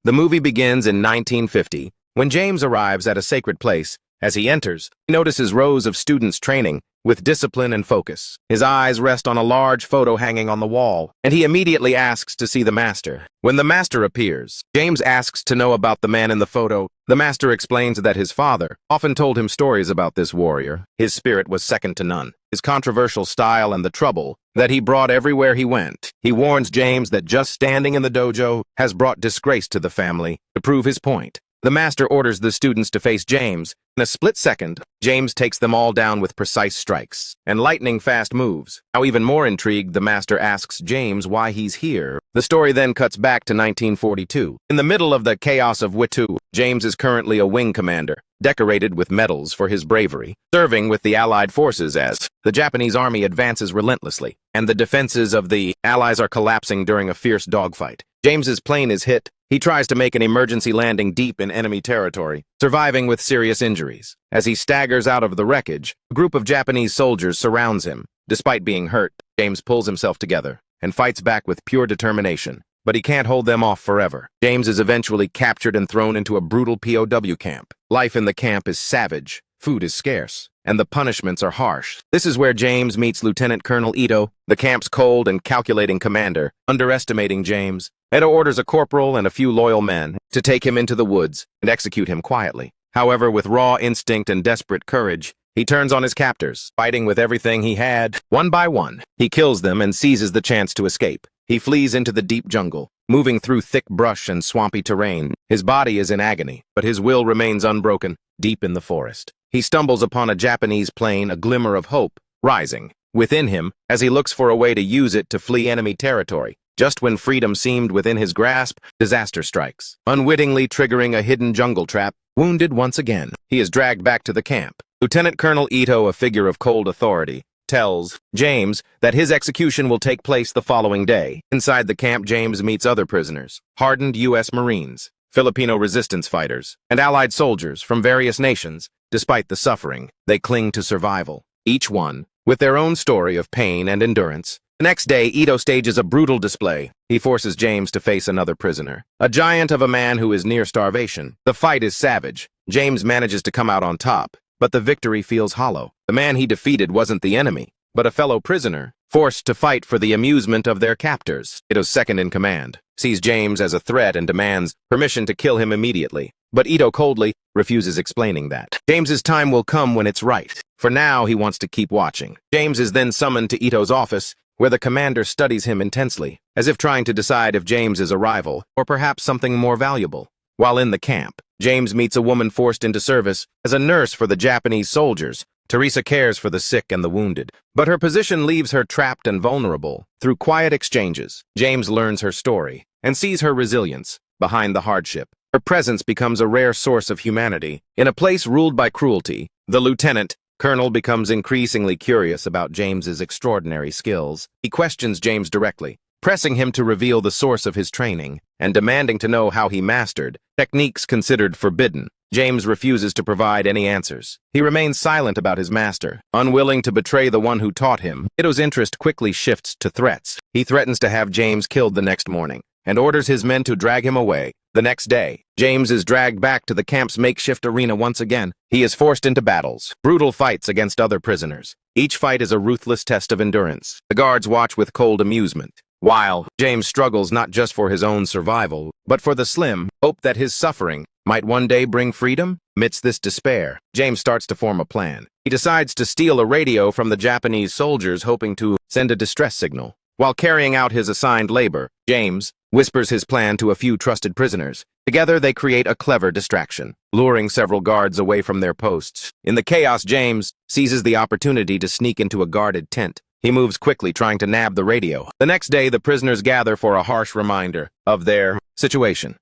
The movie begins in 1950, when James arrives at a sacred place. As he enters, he notices rows of students training with discipline and focus. His eyes rest on a large photo hanging on the wall, and he immediately asks to see the master. When the master appears, James asks to know about the man in the photo. The master explains that his father often told him stories about this warrior. His spirit was second to none. His controversial style and the trouble that he brought everywhere he went. He warns James that just standing in the dojo has brought disgrace to the family. To prove his point, the master orders the students to face James. In a split second, James takes them all down with precise strikes and lightning-fast moves. Now, even more intrigued, the master asks James why he's here. The story then cuts back to 1942. In the middle of the chaos of Teaup, James is currently a wing commander, decorated with medals for his bravery, serving with the Allied forces as the Japanese army advances relentlessly, and the defenses of the Allies are collapsing during a fierce dogfight. James's plane is hit. He tries to make an emergency landing deep in enemy territory, surviving with serious injuries. As he staggers out of the wreckage, a group of Japanese soldiers surrounds him. Despite being hurt, James pulls himself together and fights back with pure determination. But he can't hold them off forever. James is eventually captured and thrown into a brutal POW camp. Life in the camp is savage, food is scarce, and the punishments are harsh. This is where James meets Lieutenant Colonel Ito, the camp's cold and calculating commander. Underestimating James, Ito orders a corporal and a few loyal men to take him into the woods and execute him quietly. However, with raw instinct and desperate courage, he turns on his captors, fighting with everything he had. One by one, he kills them and seizes the chance to escape. He flees into the deep jungle, moving through thick brush and swampy terrain. His body is in agony, but his will remains unbroken. Deep in the forest, he stumbles upon a Japanese plane, a glimmer of hope rising within him as he looks for a way to use it to flee enemy territory. Just when freedom seemed within his grasp, disaster strikes, unwittingly triggering a hidden jungle trap. Wounded once again, he is dragged back to the camp. Lieutenant Colonel Ito, a figure of cold authority, tells James that his execution will take place the following day. Inside the camp, James meets other prisoners, hardened U.S. Marines, Filipino resistance fighters, and Allied soldiers from various nations. Despite the suffering, they cling to survival, each one with their own story of pain and endurance. The next day, Ito stages a brutal display. He forces James to face another prisoner, a giant of a man who is near starvation. The fight is savage. James manages to come out on top, but the victory feels hollow. The man he defeated wasn't the enemy, but a fellow prisoner, forced to fight for the amusement of their captors. Ito's second in command sees James as a threat and demands permission to kill him immediately. But Ito coldly refuses, explaining that James's time will come when it's right. For now, he wants to keep watching. James is then summoned to Ito's office, where the commander studies him intensely, as if trying to decide if James is a rival or perhaps something more valuable. While in the camp, James meets a woman forced into service as a nurse for the Japanese soldiers. Teresa cares for the sick and the wounded, but her position leaves her trapped and vulnerable. Through quiet exchanges, James learns her story and sees her resilience behind the hardship. Her presence becomes a rare source of humanity. In a place ruled by cruelty, the lieutenant Colonel becomes increasingly curious about James's extraordinary skills. He questions James directly, pressing him to reveal the source of his training and demanding to know how he mastered techniques considered forbidden. James refuses to provide any answers. He remains silent about his master, unwilling to betray the one who taught him. Ito's interest quickly shifts to threats. He threatens to have James killed the next morning and orders his men to drag him away. The next day, James is dragged back to the camp's makeshift arena once again. He is forced into battles, brutal fights against other prisoners. Each fight is a ruthless test of endurance. The guards watch with cold amusement, while James struggles not just for his own survival, but for the slim hope that his suffering might one day bring freedom. Amidst this despair, James starts to form a plan. He decides to steal a radio from the Japanese soldiers, hoping to send a distress signal. While carrying out his assigned labor, James whispers his plan to a few trusted prisoners. Together, they create a clever distraction, luring several guards away from their posts. In the chaos, James seizes the opportunity to sneak into a guarded tent. He moves quickly, trying to nab the radio. The next day, the prisoners gather for a harsh reminder of their situation.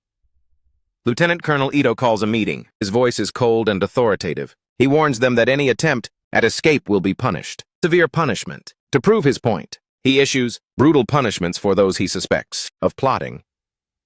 Lieutenant Colonel Ito calls a meeting. His voice is cold and authoritative. He warns them that any attempt at escape will be punished. Severe punishment. To prove his point, he issues brutal punishments for those he suspects of plotting.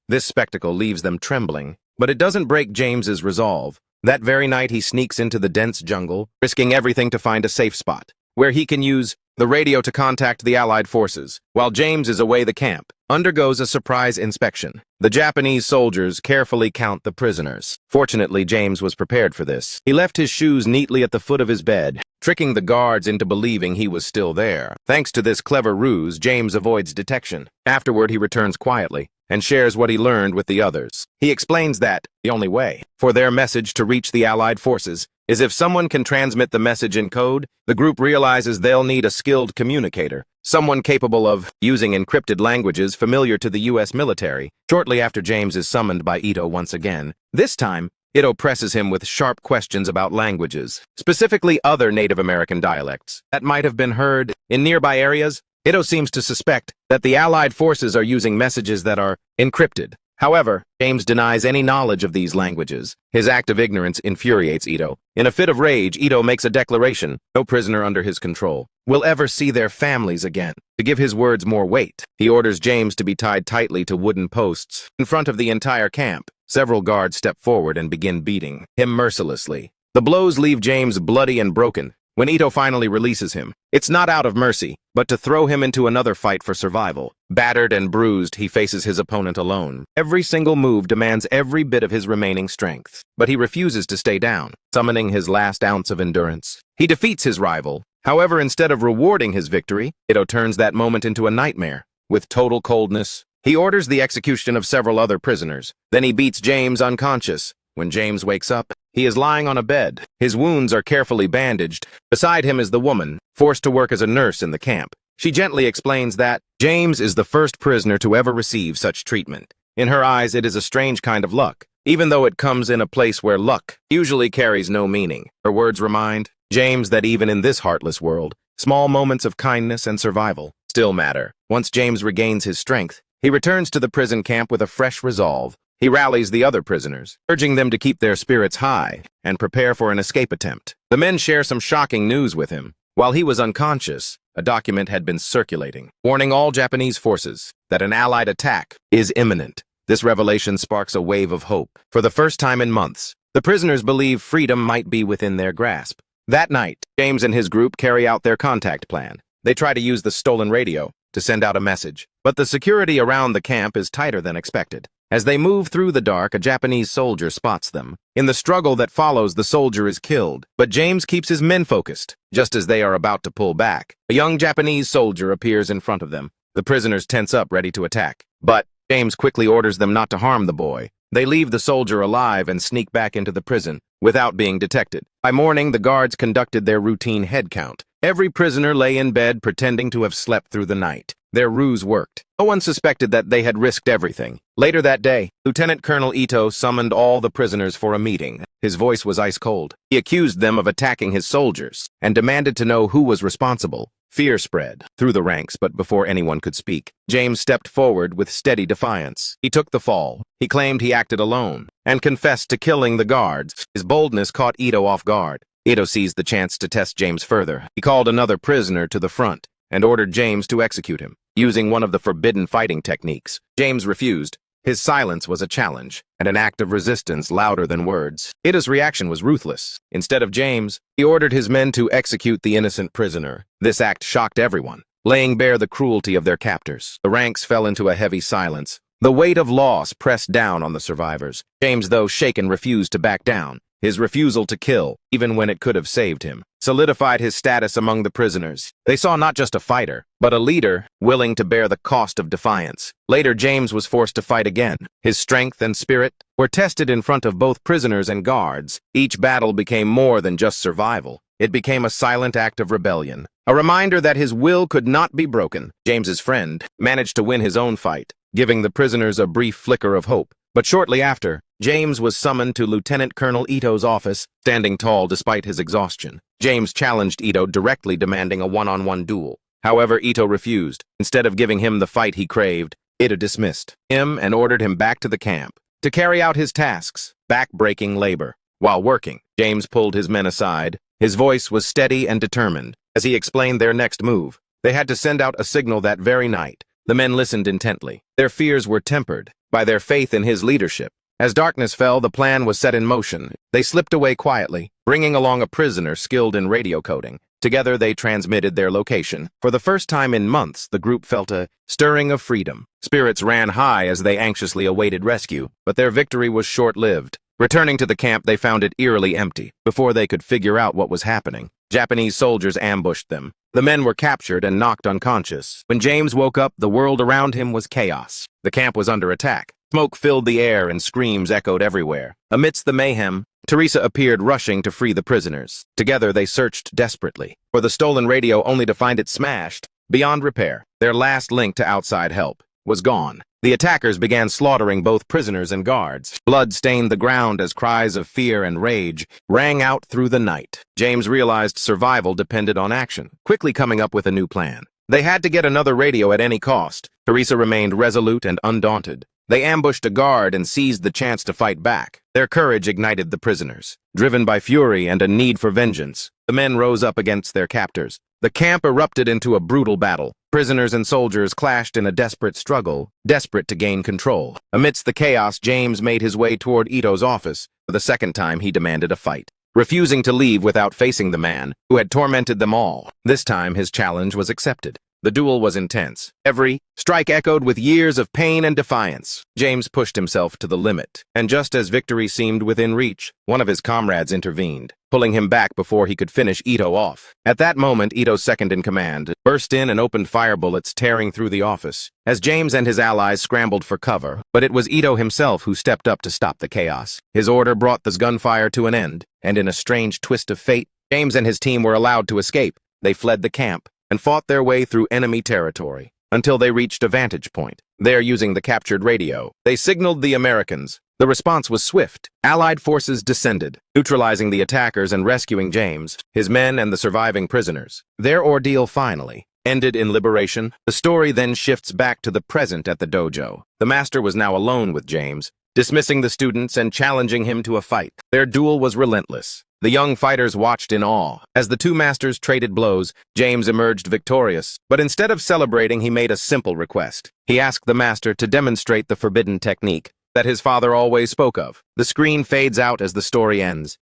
This spectacle leaves them trembling, but it doesn't break James's resolve. That very night, he sneaks into the dense jungle, risking everything to find a safe spot, where he can use the radio to contact the Allied forces. While James is away the camp, undergoes a surprise inspection. The Japanese soldiers carefully count the prisoners. Fortunately, James was prepared for this. He left his shoes neatly at the foot of his bed, tricking the guards into believing he was still there. Thanks to this clever ruse, James avoids detection. Afterward, he returns quietly and shares what he learned with the others. He explains that the only way for their message to reach the Allied forces is if someone can transmit the message in code. The group realizes they'll need a skilled communicator, someone capable of using encrypted languages familiar to the U.S. military. Shortly after, James is summoned by Ito once again. This time, Ito presses him with sharp questions about languages, specifically other Native American dialects that might have been heard in nearby areas. Ito seems to suspect that the Allied forces are using messages that are encrypted. However, James denies any knowledge of these languages. His act of ignorance infuriates Ito. In a fit of rage, Ito makes a declaration: no prisoner under his control will ever see their families again. To give his words more weight, he orders James to be tied tightly to wooden posts in front of the entire camp. Several guards step forward and begin beating him mercilessly. The blows leave James bloody and broken. When Ito finally releases him, it's not out of mercy, but to throw him into another fight for survival. Battered and bruised, he faces his opponent alone. Every single move demands every bit of his remaining strength, but he refuses to stay down, summoning his last ounce of endurance. He defeats his rival. However, instead of rewarding his victory, Ito turns that moment into a nightmare. With total coldness, he orders the execution of several other prisoners. Then he beats James unconscious. When James wakes up, he is lying on a bed. His wounds are carefully bandaged. Beside him is the woman, forced to work as a nurse in the camp. She gently explains that James is the first prisoner to ever receive such treatment. In her eyes, it is a strange kind of luck, even though it comes in a place where luck usually carries no meaning. Her words remind James that even in this heartless world, small moments of kindness and survival still matter. Once James regains his strength, he returns to the prison camp with a fresh resolve. He rallies the other prisoners, urging them to keep their spirits high and prepare for an escape attempt. The men share some shocking news with him. While he was unconscious, a document had been circulating, warning all Japanese forces that an Allied attack is imminent. This revelation sparks a wave of hope. For the first time in months, the prisoners believe freedom might be within their grasp. That night, James and his group carry out their contact plan. They try to use the stolen radio to send out a message, but the security around the camp is tighter than expected. As they move through the dark, a Japanese soldier spots them. In the struggle that follows, the soldier is killed, but James keeps his men focused. Just as they are about to pull back, a young Japanese soldier appears in front of them. The prisoners tense up, ready to attack. But James quickly orders them not to harm the boy. They leave the soldier alive and sneak back into the prison without being detected. By morning, the guards conducted their routine head count. Every prisoner lay in bed pretending to have slept through the night. Their ruse worked. No one suspected that they had risked everything. Later that day, Lieutenant Colonel Ito summoned all the prisoners for a meeting. His voice was ice cold. He accused them of attacking his soldiers and demanded to know who was responsible. Fear spread through the ranks, but before anyone could speak, James stepped forward with steady defiance. He took the fall. He claimed he acted alone and confessed to killing the guards. His boldness caught Ito off guard. Ito seized the chance to test James further. He called another prisoner to the front and ordered James to execute him, using one of the forbidden fighting techniques. James refused. His silence was a challenge and an act of resistance louder than words. Ito's reaction was ruthless. Instead of James, he ordered his men to execute the innocent prisoner. This act shocked everyone, laying bare the cruelty of their captors. The ranks fell into a heavy silence. The weight of loss pressed down on the survivors. James, though shaken, refused to back down. His refusal to kill, even when it could have saved him, solidified his status among the prisoners. They saw not just a fighter, but a leader willing to bear the cost of defiance. Later, James was forced to fight again. His strength and spirit were tested in front of both prisoners and guards. Each battle became more than just survival. It became a silent act of rebellion, a reminder that his will could not be broken. James's friend managed to win his own fight, giving the prisoners a brief flicker of hope. But shortly after, James was summoned to Lieutenant Colonel Ito's office, standing tall despite his exhaustion. James challenged Ito, directly demanding a one-on-one duel. However, Ito refused. Instead of giving him the fight he craved, Ito dismissed him and ordered him back to the camp to carry out his tasks, back-breaking labor. While working, James pulled his men aside. His voice was steady and determined. As he explained their next move, they had to send out a signal that very night. The men listened intently. Their fears were tempered by their faith in his leadership. As darkness fell, the plan was set in motion. They slipped away quietly, bringing along a prisoner skilled in radio coding. Together, they transmitted their location. For the first time in months, the group felt a stirring of freedom. Spirits ran high as they anxiously awaited rescue, but their victory was short-lived. Returning to the camp, they found it eerily empty. Before they could figure out what was happening, Japanese soldiers ambushed them. The men were captured and knocked unconscious. When James woke up, the world around him was chaos. The camp was under attack. Smoke filled the air and screams echoed everywhere. Amidst the mayhem, Teresa appeared rushing to free the prisoners. Together, they searched desperately for the stolen radio only to find it smashed beyond repair. Their last link to outside help was gone. The attackers began slaughtering both prisoners and guards. Blood stained the ground as cries of fear and rage rang out through the night. James realized survival depended on action, quickly coming up with a new plan. They had to get another radio at any cost. Teresa remained resolute and undaunted. They ambushed a guard and seized the chance to fight back. Their courage ignited the prisoners. Driven by fury and a need for vengeance, the men rose up against their captors. The camp erupted into a brutal battle. Prisoners and soldiers clashed in a desperate struggle, desperate to gain control. Amidst the chaos, James made his way toward Ito's office. For the second time, he demanded a fight, refusing to leave without facing the man who had tormented them all. This time, his challenge was accepted. The duel was intense. Every strike echoed with years of pain and defiance. James pushed himself to the limit, and just as victory seemed within reach, one of his comrades intervened, pulling him back before he could finish Ito off. At that moment, Ito's second-in-command burst in and opened fire bullets tearing through the office, as James and his allies scrambled for cover. But it was Ito himself who stepped up to stop the chaos. His order brought the gunfire to an end, and in a strange twist of fate, James and his team were allowed to escape. They fled the camp and fought their way through enemy territory until they reached a vantage point. There, using the captured radio, they signaled the Americans. The response was swift. Allied forces descended, neutralizing the attackers and rescuing James, his men, and the surviving prisoners. Their ordeal finally ended in liberation. The story then shifts back to the present at the dojo. The master was now alone with James, dismissing the students and challenging him to a fight. Their duel was relentless. The young fighters watched in awe. As the two masters traded blows, James emerged victorious. But instead of celebrating, he made a simple request. He asked the master to demonstrate the forbidden technique that his father always spoke of. The screen fades out as the story ends,